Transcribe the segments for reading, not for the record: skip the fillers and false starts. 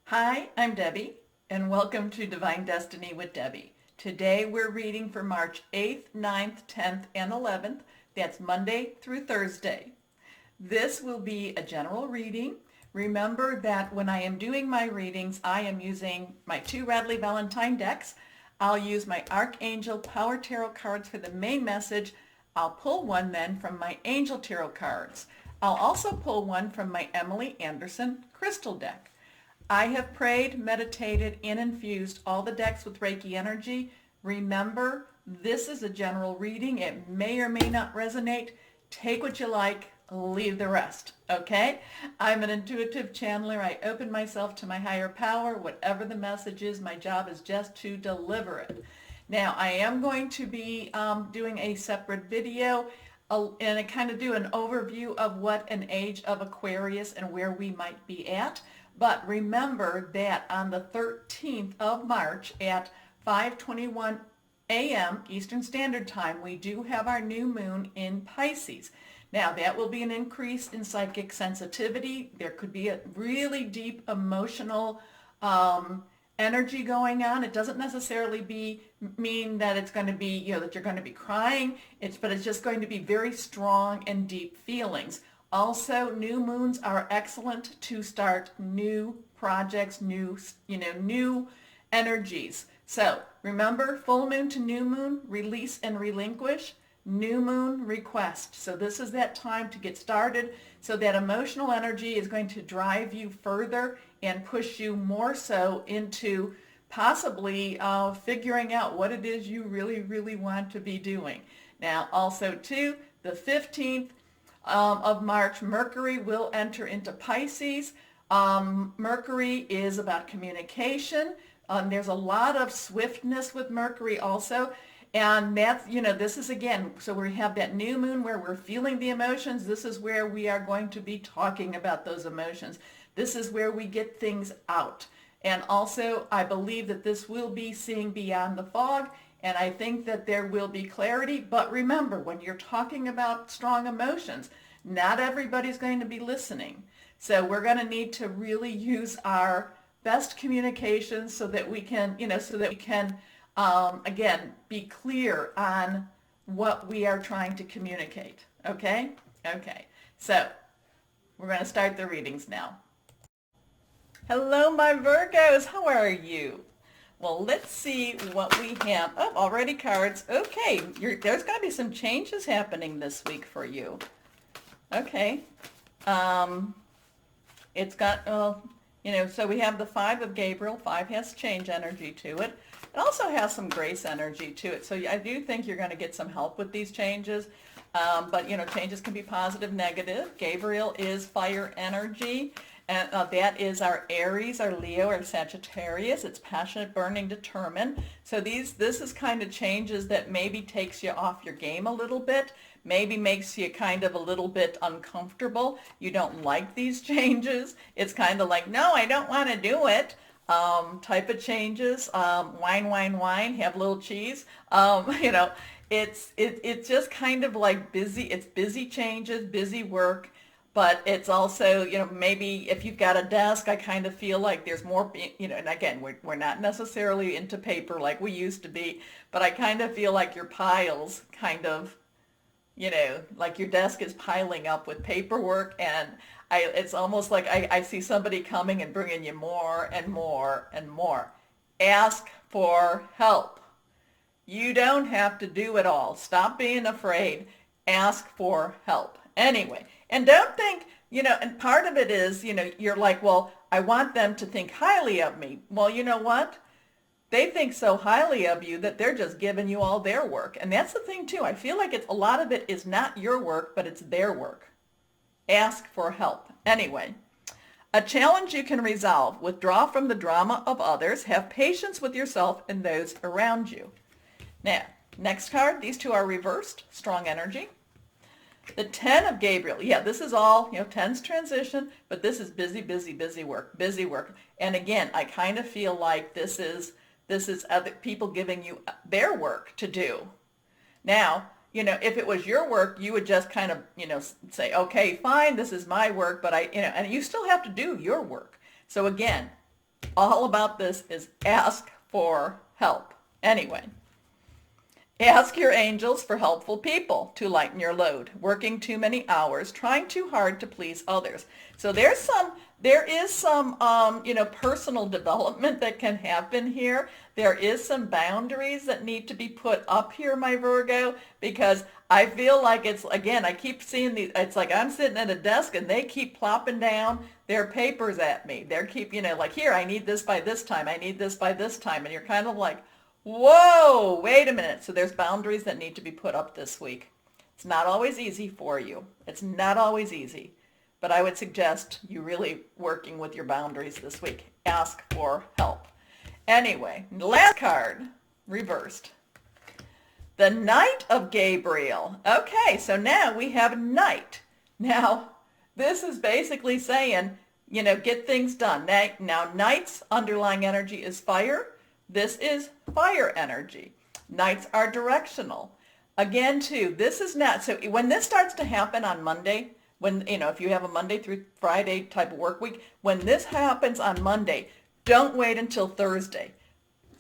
Hi, I'm Debbie, and welcome to Divine Destiny with Debbie. Today we're reading for March 8th, 9th, 10th, and 11th. That's Monday through Thursday. This will be a general reading. Remember that when I am doing my readings, I am using my two Radley Valentine decks. I'll use my Archangel Power Tarot cards for the main message. I'll pull one then from my Angel Tarot cards. I'll also pull one from my Emily Anderson Crystal deck. I have prayed, meditated, and infused all the decks with Reiki energy. Remember, this is a general reading. It may or may not resonate. Take what you like, leave the rest, okay? I'm an intuitive channeler. I open myself to my higher power. Whatever the message is, my job is just to deliver it. Now, I am going to be doing a separate video and I kind of do an overview of what an age of Aquarius and where we might be at. But remember that on the 13th of March at 5:21 a.m. Eastern Standard Time, we do have our new moon in Pisces. Now, that will be an increase in psychic sensitivity. There could be a really deep emotional energy going on. It doesn't necessarily mean that it's going to be, that you're going to be crying. But it's just going to be very strong and deep feelings. Also, new moons are excellent to start new projects, new energies. So remember, full moon to new moon, release and relinquish, new moon, request. So this is that time to get started. So that emotional energy is going to drive you further and push you more so into possibly figuring out what it is you really, really want to be doing. Now, also too, the 15th of March, Mercury will enter into Pisces. Mercury is about communication. There's a lot of swiftness with Mercury also. And that's, this is again, so we have that new moon where we're feeling the emotions. This is where we are going to be talking about those emotions. This is where we get things out. And also, I believe that this will be seeing beyond the fog. And I think that there will be clarity. But remember, when you're talking about strong emotions, not everybody's going to be listening. So we're going to need to really use our best communication so that we can, again, be clear on what we are trying to communicate. Okay? Okay. So we're going to start the readings now. Hello, my Virgos. How are you? Well, let's see what we have. Oh, already cards. Okay, there's going to be some changes happening this week for you. Okay. It's got, so we have the 5 of Gabriel. 5 has change energy to it. It also has some grace energy to it. So I do think you're going to get some help with these changes. But, changes can be positive, negative. Gabriel is fire energy. And that is our Aries, our Leo, our Sagittarius. It's passionate, burning, determined. So this is kind of changes that maybe takes you off your game a little bit, maybe makes you kind of a little bit uncomfortable. You don't like these changes. It's kind of like, no, I don't want to do it. Type of changes. Wine, wine, wine. Have a little cheese. It's just kind of like busy. It's busy changes, busy work. But it's also, maybe if you've got a desk, I kind of feel like there's more, and again, we're not necessarily into paper like we used to be, but I kind of feel like your piles kind of, like your desk is piling up with paperwork, and it's almost like I see somebody coming and bringing you more and more and more. Ask for help. You don't have to do it all. Stop being afraid. Ask for help. Anyway. And don't think, and part of it is, you're like, well, I want them to think highly of me. Well, you know what? They think so highly of you that they're just giving you all their work. And that's the thing, too. I feel like a lot of it is not your work, but it's their work. Ask for help. Anyway, a challenge you can resolve. Withdraw from the drama of others. Have patience with yourself and those around you. Now, next card. These two are reversed. Strong energy. The 10 of Gabriel. Yeah, this is all, 10's transition, but this is busy, busy, busy work, busy work. And again, I kind of feel like this is other people giving you their work to do. Now, if it was your work, you would just kind of, say, okay, fine, this is my work, but and you still have to do your work. So again, all about this is ask for help. Anyway, ask your angels for helpful people to lighten your load, working too many hours, trying too hard to please others. So there is some personal development that can happen here. There is some boundaries that need to be put up here, my Virgo, because I feel like it's, again, I keep seeing these, it's like I'm sitting at a desk and they keep plopping down their papers at me. They're like, here, I need this by this time. I need this by this time. And you're kind of like, whoa, wait a minute. So there's boundaries that need to be put up this week. It's not always easy for you. It's not always easy. But I would suggest you really working with your boundaries this week. Ask for help. Anyway, last card, reversed. The Knight of Gabriel. Okay, so now we have Knight. Now, this is basically saying, get things done. Now, Knight's underlying energy is fire. This is fire energy. Knights are directional. Again, too, this is not, so when this starts to happen on Monday, when, if you have a Monday through Friday type of work week, when this happens on Monday, don't wait until Thursday.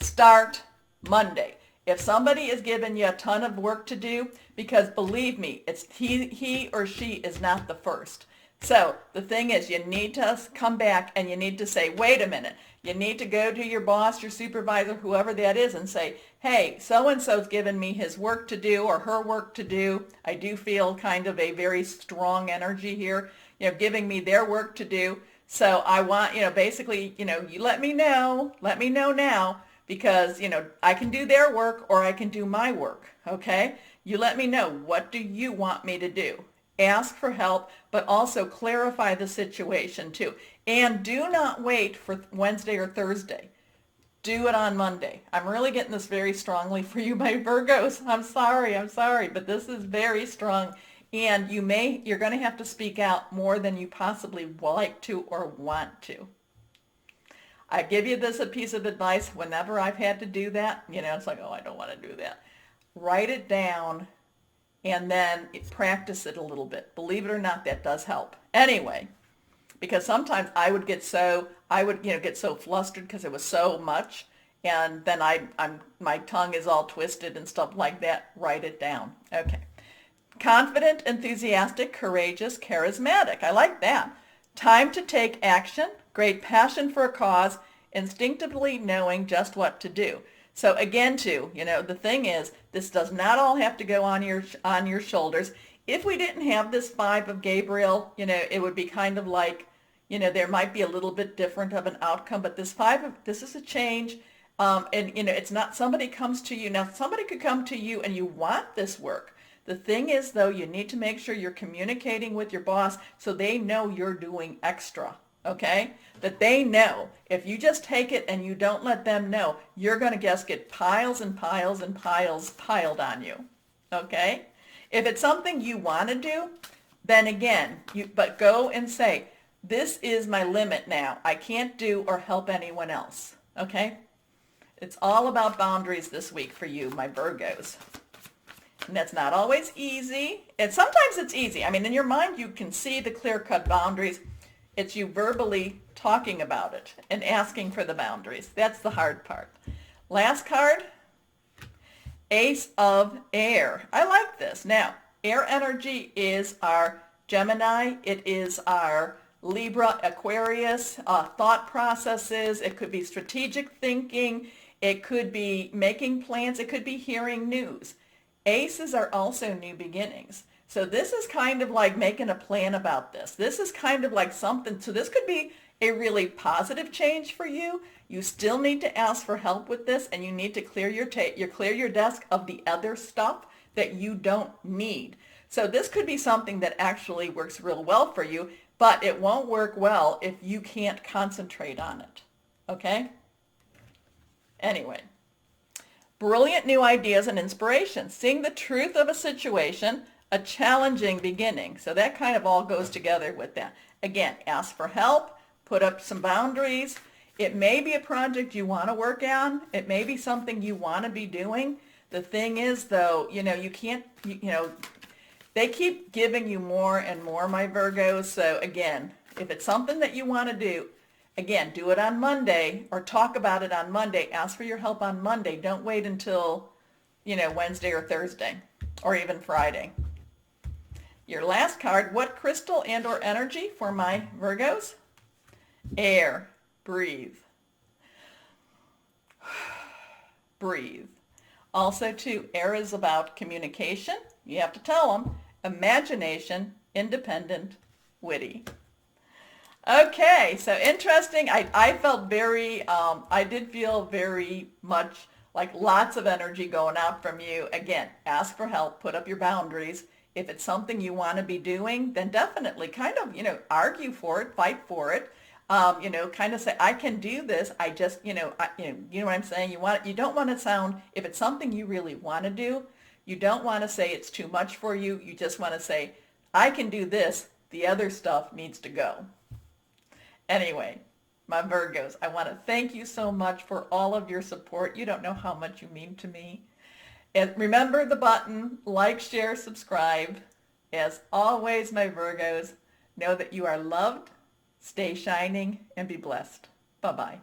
Start Monday. If somebody is giving you a ton of work to do, because believe me, it's he or she is not the first. So the thing is, you need to come back and you need to say, wait a minute. You need to go to your boss, your supervisor, whoever that is, and say, hey, so-and-so's given me his work to do or her work to do. I do feel kind of a very strong energy here, giving me their work to do. So I want, basically, you let me know now, because, I can do their work or I can do my work, okay? You let me know, what do you want me to do? Ask for help, but also clarify the situation too. And do not wait for Wednesday or Thursday. Do it on Monday. I'm really getting this very strongly for you, my Virgos. I'm sorry, but this is very strong. And you're going to have to speak out more than you possibly like to or want to. I give you this a piece of advice whenever I've had to do that. It's like, oh, I don't want to do that. Write it down and then practice it a little bit. Believe it or not, that does help. Anyway, because sometimes I would get so flustered because it was so much, and then my tongue is all twisted and stuff like that. Write it down. Okay. Confident, enthusiastic, courageous, charismatic. I like that. Time to take action, great passion for a cause, instinctively knowing just what to do. So again, too, the thing is, this does not all have to go on your shoulders. If we didn't have this Five of Gabriel, it would be kind of like, there might be a little bit different of an outcome, but this is a change. And, it's not somebody comes to you. Now, somebody could come to you and you want this work. The thing is, though, you need to make sure you're communicating with your boss so they know you're doing extra. Okay? That they know. If you just take it and you don't let them know, you're going to just get piles and piles and piles piled on you. Okay? If it's something you want to do, then again, but go and say, this is my limit now. I can't do or help anyone else. Okay? It's all about boundaries this week for you, my Virgos. And that's not always easy. And sometimes it's easy. I mean, in your mind, you can see the clear-cut boundaries. It's you verbally talking about it and asking for the boundaries. That's the hard part. Last card, Ace of Air. I like this. Now, air energy is our Gemini. It is our Libra, Aquarius, thought processes. It could be strategic thinking. It could be making plans. It could be hearing news. Aces are also new beginnings. So this is kind of like making a plan about this. This is kind of like something. So this could be a really positive change for you. You still need to ask for help with this, and you need to clear your desk of the other stuff that you don't need. So this could be something that actually works real well for you, but it won't work well if you can't concentrate on it. Okay? Anyway. Brilliant new ideas and inspiration. Seeing the truth of a situation, a challenging beginning. So that kind of all goes together with that. Again, ask for help, put up some boundaries. It may be a project you want to work on. It may be something you want to be doing. The thing is, though, you can't, they keep giving you more and more, my Virgos. So again, if it's something that you want to do, Again, do it on Monday or talk about it on Monday. Ask for your help on Monday. Don't wait until, Wednesday or Thursday or even Friday. Your last card, what crystal and or energy for my Virgos? Air. Breathe. Breathe. Also, too, air is about communication. You have to tell them. Imagination, independent, witty. Okay, so interesting. I felt I did feel very much like lots of energy going out from you. Again, ask for help, put up your boundaries. If it's something you want to be doing, then definitely kind of, argue for it, fight for it. Kind of say, I can do this. I just, you know what I'm saying? You don't want to sound, if it's something you really want to do, you don't want to say it's too much for you. You just want to say, I can do this. The other stuff needs to go. Anyway, my Virgos, I want to thank you so much for all of your support. You don't know how much you mean to me. And remember the button, like, share, subscribe. As always, my Virgos, know that you are loved, stay shining, and be blessed. Bye-bye.